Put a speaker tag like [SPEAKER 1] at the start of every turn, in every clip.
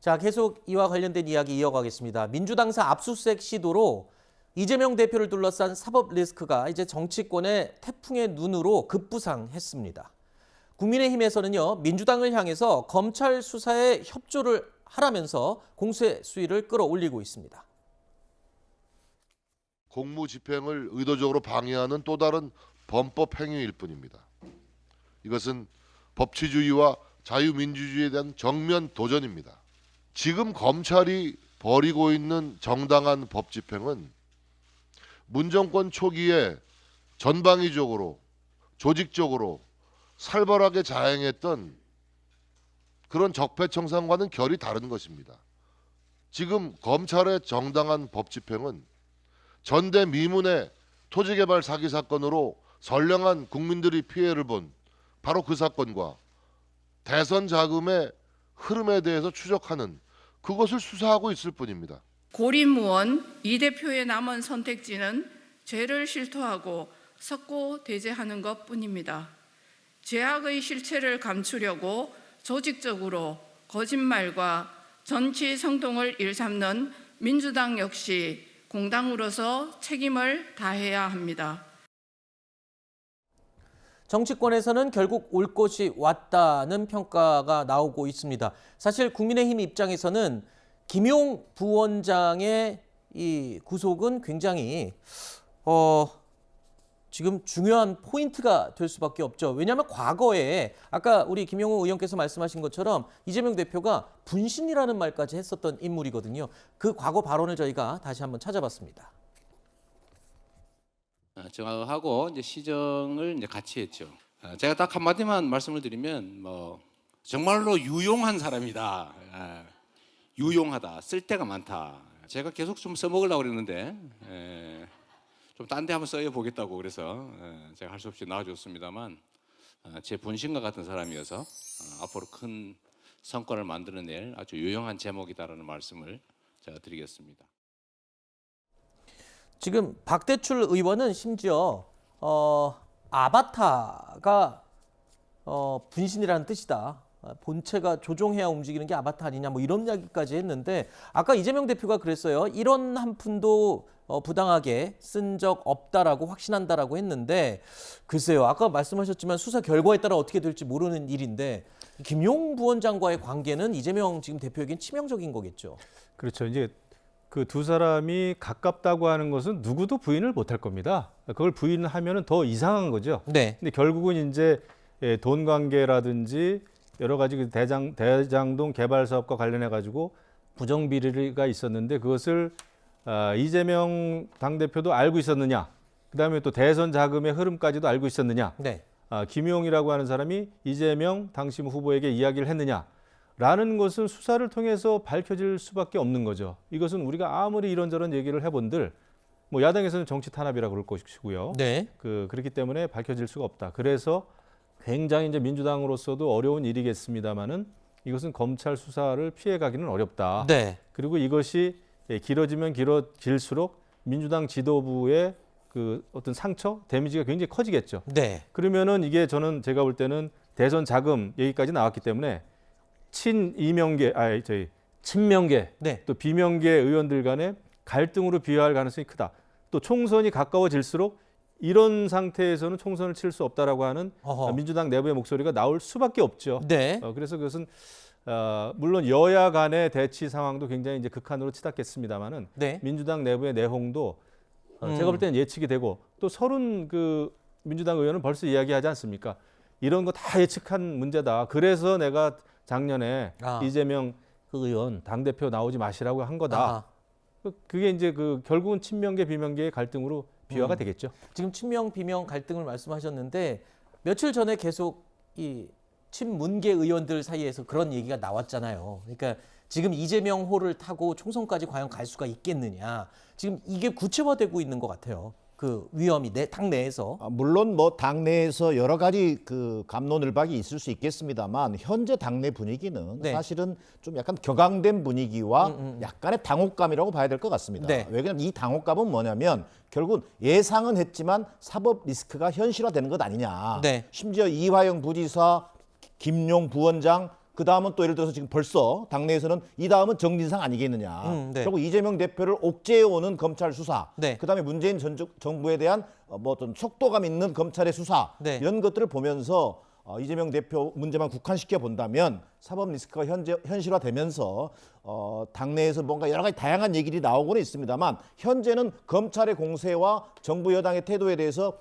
[SPEAKER 1] 자, 계속 이와 관련된 이야기 이어가겠습니다. 민주당사 압수수색 시도로 이재명 대표를 둘러싼 사법 리스크가 이제 정치권의 태풍의 눈으로 급부상했습니다. 국민의힘에서는요, 민주당을 향해서 검찰 수사에 협조를 하라면서 공세 수위를 끌어올리고 있습니다.
[SPEAKER 2] 공무집행을 의도적으로 방해하는 또 다른 범법 행위일 뿐입니다. 이것은 법치주의와 자유민주주의에 대한 정면 도전입니다. 지금 검찰이 벌이고 있는 정당한 법 집행은 문정권 초기에 전방위적으로 조직적으로 살벌하게 자행했던 그런 적폐청산과는 결이 다른 것입니다. 지금 검찰의 정당한 법 집행은 전대미문의 토지개발 사기 사건으로 선량한 국민들이 피해를 본 바로 그 사건과 대선 자금의 흐름에 대해서 추적하는 그것을 수사하고 있을 뿐입니다.
[SPEAKER 3] 고리무원 이 대표의 남은 선택지는 죄를 실토하고 석고대죄하는 것뿐입니다. 죄악의 실체를 감추려고 조직적으로 거짓말과 정치 성동을 일삼는 민주당 역시 공당으로서 책임을 다해야 합니다.
[SPEAKER 1] 정치권에서는 결국 올 것이 왔다는 평가가 나오고 있습니다. 사실 국민의힘 입장에서는 김용 부원장의 이 구속은 굉장히 지금 중요한 포인트가 될 수밖에 없죠. 왜냐하면 과거에 아까 우리 김용우 의원께서 말씀하신 것처럼 이재명 대표가 분신이라는 말까지 했었던 인물이거든요. 그 과거 발언을 저희가 다시 한번 찾아봤습니다.
[SPEAKER 4] 정하고 이제 시정을 이제 같이 했죠. 제가 딱 한마디만 말씀을 드리면 정말로 유용한 사람이다. 유용하다. 쓸데가 많다. 제가 계속 좀 써먹으려고 그랬는데 좀 딴 데 한번 써보겠다고 그래서 제가 할 수 없이 나와줬습니다만 제 본심과 같은 사람이어서 앞으로 큰 성과를 만들어낼 아주 유용한 제목이다라는 말씀을 제가 드리겠습니다.
[SPEAKER 1] 지금 박대출 의원은 심지어 아바타가 분신이라는 뜻이다. 본체가 조종해야 움직이는 게 아바타 아니냐 뭐 이런 이야기까지 했는데 아까 이재명 대표가 그랬어요. 이런 한 푼도 부당하게 쓴 적 없다라고 확신한다라고 했는데 글쎄요. 아까 말씀하셨지만 수사 결과에 따라 어떻게 될지 모르는 일인데 김용 부원장과의 관계는 이재명 지금 대표에겐 치명적인 거겠죠.
[SPEAKER 5] 그렇죠. 이제 그 두 사람이 가깝다고 하는 것은 누구도 부인을 못할 겁니다. 그걸 부인하면은 더 이상한 거죠.
[SPEAKER 1] 네.
[SPEAKER 5] 근데 결국은 이제 돈 관계라든지 여러 가지 그 대장동 개발 사업과 관련해 가지고 부정 비리가 있었는데 그것을 이재명 당대표도 알고 있었느냐? 그다음에 또 대선 자금의 흐름까지도 알고 있었느냐?
[SPEAKER 1] 네.
[SPEAKER 5] 김용이라고 하는 사람이 이재명 당시 후보에게 이야기를 했느냐? 라는 것은 수사를 통해서 밝혀질 수밖에 없는 거죠. 이것은 우리가 아무리 이런저런 얘기를 해본들 뭐 야당에서는 정치 탄압이라고 그럴 것이고요.
[SPEAKER 1] 네.
[SPEAKER 5] 그렇기 때문에 밝혀질 수가 없다. 그래서 굉장히 이제 민주당으로서도 어려운 일이겠습니다만은 이것은 검찰 수사를 피해가기는 어렵다.
[SPEAKER 1] 네.
[SPEAKER 5] 그리고 이것이 길어지면 길어질수록 민주당 지도부의 그 어떤 상처, 데미지가 굉장히 커지겠죠.
[SPEAKER 1] 네.
[SPEAKER 5] 그러면은 이게 제가 볼 때는 대선 자금 얘기까지 나왔기 때문에 친명계
[SPEAKER 1] 네.
[SPEAKER 5] 또 비명계 의원들 간의 갈등으로 비화할 가능성이 크다. 또 총선이 가까워질수록 이런 상태에서는 총선을 칠 수 없다라고 하는 민주당 내부의 목소리가 나올 수밖에 없죠.
[SPEAKER 1] 네.
[SPEAKER 5] 그래서 그것은 물론 여야 간의 대치 상황도 굉장히 이제 극한으로 치닫겠습니다만은
[SPEAKER 1] 네.
[SPEAKER 5] 민주당 내부의 내홍도 제가 볼 때는 예측이 되고 또 서른 그 민주당 의원은 벌써 이야기하지 않습니까? 이런 거 다 예측한 문제다. 그래서 내가 작년에 이재명 의원 당대표 나오지 마시라고 한 거다. 그게 이제 결국은 친명계 비명계의 갈등으로 비화가 되겠죠.
[SPEAKER 1] 지금 친명 비명 갈등을 말씀하셨는데 며칠 전에 계속 이 친문계 의원들 사이에서 그런 얘기가 나왔잖아요. 그러니까 지금 이재명 호를 타고 총선까지 과연 갈 수가 있겠느냐. 지금 이게 구체화되고 있는 것 같아요. 그 위험이 당 내에서.
[SPEAKER 6] 물론 뭐 당내에서 여러 가지 그 갑론을박이 있을 수 있겠습니다만 현재 당내 분위기는
[SPEAKER 1] 네.
[SPEAKER 6] 사실은 좀 약간 격앙된 분위기와 약간의 당혹감이라고 봐야 될 것 같습니다.
[SPEAKER 1] 네.
[SPEAKER 6] 왜냐하면 이 당혹감은 뭐냐면 결국은 예상은 했지만 사법 리스크가 현실화되는 것 아니냐.
[SPEAKER 1] 네.
[SPEAKER 6] 심지어 이화영 부지사, 김용 부원장 그 다음은 또 예를 들어서 지금 벌써 당내에서는 이 다음은 정진상 아니겠느냐.
[SPEAKER 1] 네.
[SPEAKER 6] 결국 이재명 대표를 옥죄해오는 검찰 수사.
[SPEAKER 1] 네.
[SPEAKER 6] 그다음에 문재인 정부에 대한 뭐 어떤 속도감 있는 검찰의 수사.
[SPEAKER 1] 네.
[SPEAKER 6] 이런 것들을 보면서 이재명 대표 문제만 국한시켜 본다면 사법 리스크가 현실화되면서 당내에서 뭔가 여러 가지 다양한 얘기들이 나오고는 있습니다만 현재는 검찰의 공세와 정부 여당의 태도에 대해서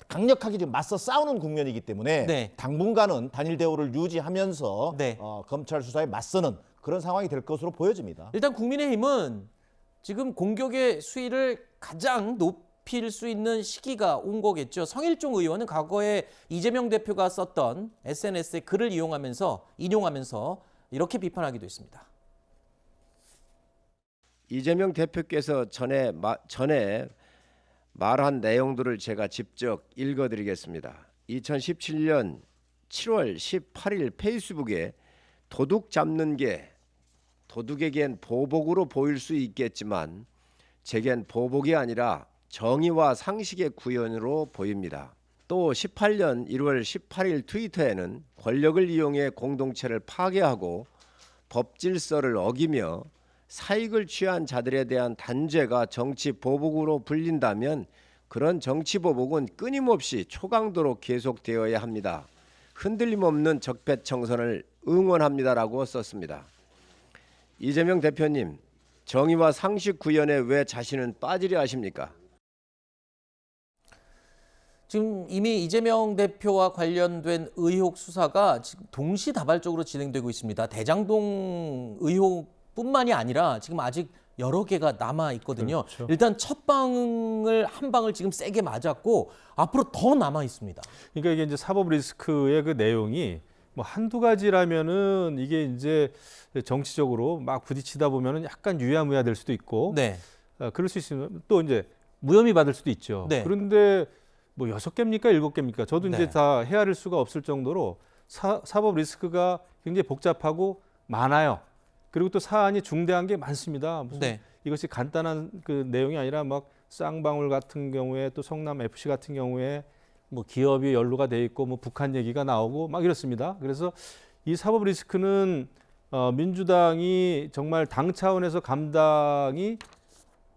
[SPEAKER 6] 강력하게 지금 맞서 싸우는 국면이기 때문에
[SPEAKER 1] 네.
[SPEAKER 6] 당분간은 단일 대우를 유지하면서
[SPEAKER 1] 네.
[SPEAKER 6] 검찰 수사에 맞서는 그런 상황이 될 것으로 보여집니다.
[SPEAKER 1] 일단 국민의힘은 지금 공격의 수위를 가장 높일 수 있는 시기가 온 거겠죠. 성일종 의원은 과거에 이재명 대표가 썼던 SNS의 글을 인용하면서 이렇게 비판하기도 했습니다.
[SPEAKER 7] 이재명 대표께서 전에 말한 내용들을 제가 직접 읽어드리겠습니다. 2017년 7월 18일 페이스북에 도둑 잡는 게 도둑에겐 보복으로 보일 수 있겠지만 제겐 보복이 아니라 정의와 상식의 구현으로 보입니다. 또 18년 1월 18일 트위터에는 권력을 이용해 공동체를 파괴하고 법질서를 어기며 사익을 취한 자들에 대한 단죄가 정치 보복으로 불린다면 그런 정치 보복은 끊임없이 초강도로 계속되어야 합니다. 흔들림 없는 적폐청산을 응원합니다라고 썼습니다. 이재명 대표님, 정의와 상식 구현에 왜 자신은 빠지려 하십니까?
[SPEAKER 1] 지금 이미 이재명 대표와 관련된 의혹 수사가 지금 동시다발적으로 진행되고 있습니다. 대장동 의혹뿐만이 아니라 지금 아직 여러 개가 남아 있거든요.
[SPEAKER 5] 그렇죠.
[SPEAKER 1] 일단 한 방을 지금 세게 맞았고 앞으로 더 남아 있습니다.
[SPEAKER 5] 그러니까 이게 이제 사법 리스크의 그 내용이 뭐 한두 가지라면은 이게 이제 정치적으로 막 부딪히다 보면은 약간 유야무야 될 수도 있고,
[SPEAKER 1] 네.
[SPEAKER 5] 그럴 수 있으면 또 이제 무혐의 받을 수도 있죠.
[SPEAKER 1] 네.
[SPEAKER 5] 그런데 뭐 6개입니까 7개입니까? 저도
[SPEAKER 1] 네.
[SPEAKER 5] 이제 다 헤아릴 수가 없을 정도로 사법 리스크가 굉장히 복잡하고 많아요. 그리고 또 사안이 중대한 게 많습니다. 무슨
[SPEAKER 1] 네.
[SPEAKER 5] 이것이 간단한 그 내용이 아니라 막 쌍방울 같은 경우에 또 성남 FC 같은 경우에 뭐 기업이 연루가 돼 있고 뭐 북한 얘기가 나오고 막 이렇습니다. 그래서 이 사법 리스크는 민주당이 정말 당 차원에서 감당이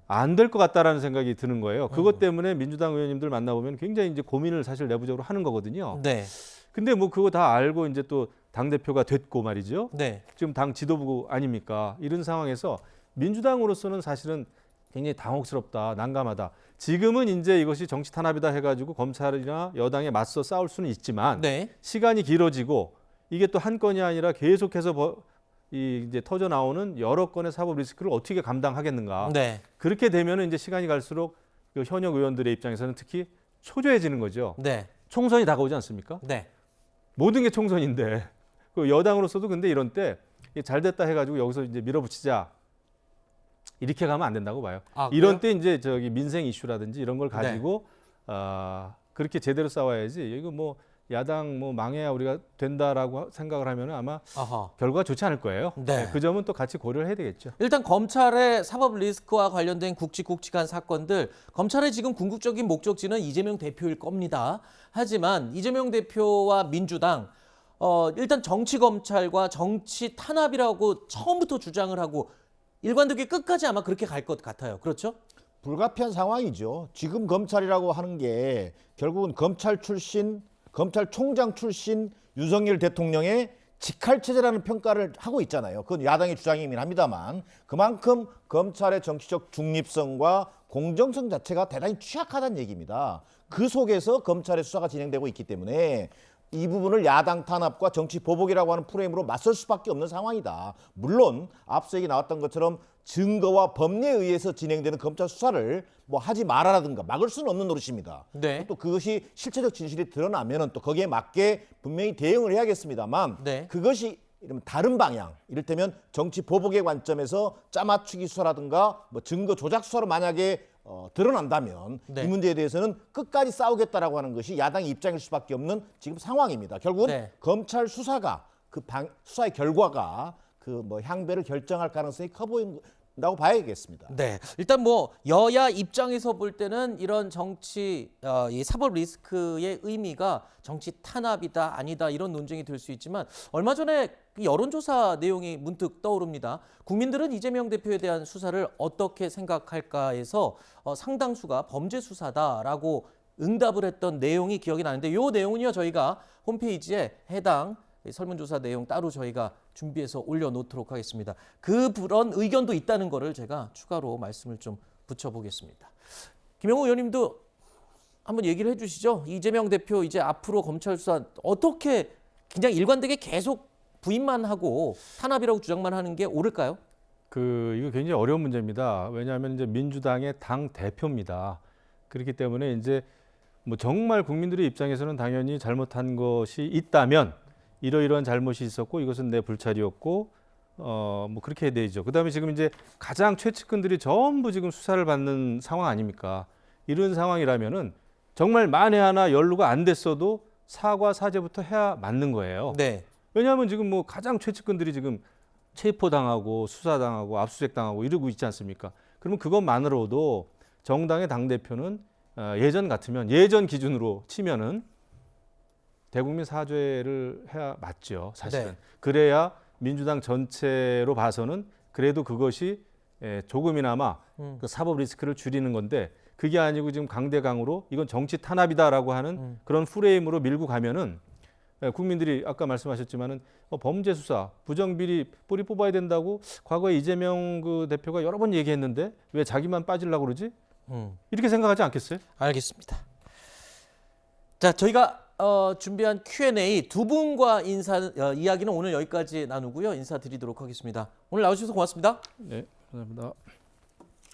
[SPEAKER 5] 안 될 것 같다라는 생각이 드는 거예요. 그것 때문에 민주당 의원님들 만나보면 굉장히 이제 고민을 사실 내부적으로 하는 거거든요.
[SPEAKER 1] 네.
[SPEAKER 5] 근데 뭐 그거 다 알고 이제 또 당대표가 됐고 말이죠.
[SPEAKER 1] 네.
[SPEAKER 5] 지금 당 지도부 아닙니까? 이런 상황에서 민주당으로서는 사실은 굉장히 당혹스럽다, 난감하다. 지금은 이제 이것이 정치 탄압이다 해가지고 검찰이나 여당에 맞서 싸울 수는 있지만
[SPEAKER 1] 네.
[SPEAKER 5] 시간이 길어지고 이게 또 한 건이 아니라 계속해서 이제 터져 나오는 여러 건의 사법 리스크를 어떻게 감당하겠는가.
[SPEAKER 1] 네.
[SPEAKER 5] 그렇게 되면 이제 시간이 갈수록 그 현역 의원들의 입장에서는 특히 초조해지는 거죠.
[SPEAKER 1] 네.
[SPEAKER 5] 총선이 다가오지 않습니까?
[SPEAKER 1] 네.
[SPEAKER 5] 모든 게 총선인데 그 여당으로서도 근데 이런 때 잘 됐다 해가지고 여기서 이제 밀어붙이자 이렇게 가면 안 된다고 봐요.
[SPEAKER 1] 아,
[SPEAKER 5] 이런
[SPEAKER 1] 그래요?
[SPEAKER 5] 때 이제 민생 이슈라든지 이런 걸 가지고 그렇게 제대로 싸워야지. 이거 뭐 야당 뭐 망해야 우리가 된다라고 생각을 하면 아마
[SPEAKER 1] 아하.
[SPEAKER 5] 결과가 좋지 않을 거예요.
[SPEAKER 1] 네.
[SPEAKER 5] 그 점은 또 같이 고려를 해야 되겠죠.
[SPEAKER 1] 일단 검찰의 사법 리스크와 관련된 굵직굵직한 사건들, 검찰의 지금 궁극적인 목적지는 이재명 대표일 겁니다. 하지만 이재명 대표와 민주당 일단 정치 검찰과 정치 탄압이라고 처음부터 주장을 하고 일관되게 끝까지 아마 그렇게 갈 것 같아요. 그렇죠?
[SPEAKER 6] 불가피한 상황이죠. 지금 검찰이라고 하는 게 결국은 검찰총장 출신 윤석열 대통령의 직할체제라는 평가를 하고 있잖아요. 그건 야당의 주장이긴 합니다만 그만큼 검찰의 정치적 중립성과 공정성 자체가 대단히 취약하다는 얘기입니다. 그 속에서 검찰의 수사가 진행되고 있기 때문에 이 부분을 야당 탄압과 정치 보복이라고 하는 프레임으로 맞설 수밖에 없는 상황이다. 물론 앞서 얘기 나왔던 것처럼 증거와 법리에 의해서 진행되는 검찰 수사를 뭐 하지 말아라든가 막을 수는 없는 노릇입니다.
[SPEAKER 1] 네.
[SPEAKER 6] 또 그것이 실체적 진실이 드러나면은 또 거기에 맞게 분명히 대응을 해야겠습니다만
[SPEAKER 1] 네.
[SPEAKER 6] 그것이 이러면 다른 방향, 이를테면 정치 보복의 관점에서 짜맞추기 수사라든가 뭐 증거 조작 수사로 만약에 드러난다면
[SPEAKER 1] 네.
[SPEAKER 6] 이 문제에 대해서는 끝까지 싸우겠다라고 하는 것이 야당의 입장일 수밖에 없는 지금 상황입니다. 결국은
[SPEAKER 1] 네. 검찰
[SPEAKER 6] 수사가 수사의 결과가 그 뭐 향배를 결정할 가능성이 커 된다고 봐야겠습니다.
[SPEAKER 1] 네, 일단 뭐 여야 입장에서 볼 때는 이런 정치 이 사법 리스크의 의미가 정치 탄압이다 아니다 이런 논쟁이 될 수 있지만 얼마 전에 여론조사 내용이 문득 떠오릅니다. 국민들은 이재명 대표에 대한 수사를 어떻게 생각할까에서 상당수가 범죄 수사다라고 응답을 했던 내용이 기억이 나는데 이 내용은요 저희가 홈페이지에 해당 설문조사 내용 따로 저희가 준비해서 올려놓도록 하겠습니다. 그런 의견도 있다는 거를 제가 추가로 말씀을 좀 붙여보겠습니다. 김영우 의원님도 한번 얘기를 해주시죠. 이재명 대표 이제 앞으로 검찰 수사 어떻게 그냥 일관되게 계속 부인만 하고 탄압이라고 주장만 하는 게 옳을까요?
[SPEAKER 5] 이거 굉장히 어려운 문제입니다. 왜냐하면 이제 민주당의 당 대표입니다. 그렇기 때문에 이제 뭐 정말 국민들의 입장에서는 당연히 잘못한 것이 있다면 이러이러한 잘못이 있었고 이것은 내 불찰이었고 뭐 그렇게 해야 되죠. 그다음에 지금 이제 가장 최측근들이 전부 지금 수사를 받는 상황 아닙니까? 이런 상황이라면은 정말 만에 하나 연루가 안 됐어도 사과 사죄부터 해야 맞는 거예요.
[SPEAKER 1] 네.
[SPEAKER 5] 왜냐하면 지금 뭐 가장 최측근들이 지금 체포당하고 수사당하고 압수수색당하고 이러고 있지 않습니까? 그러면 그것만으로도 정당의 당대표는 예전 같으면 예전 기준으로 치면은 대국민 사죄를 해야 맞죠. 사실은.
[SPEAKER 1] 네.
[SPEAKER 5] 그래야 민주당 전체로 봐서는 그래도 그것이 조금이나마 그 사법 리스크를 줄이는 건데 그게 아니고 지금 강대강으로 이건 정치 탄압이다라고 하는 그런 프레임으로 밀고 가면은 국민들이 아까 말씀하셨지만은 범죄 수사, 부정비리 뿌리 뽑아야 된다고 과거에 이재명 그 대표가 여러 번 얘기했는데 왜 자기만 빠지려고 그러지? 이렇게 생각하지 않겠어요?
[SPEAKER 1] 알겠습니다. 자, 저희가 준비한 Q&A 두 분과 이야기는 오늘 여기까지 나누고요. 인사드리도록 하겠습니다. 오늘 나와주셔서 고맙습니다.
[SPEAKER 5] 네, 감사합니다.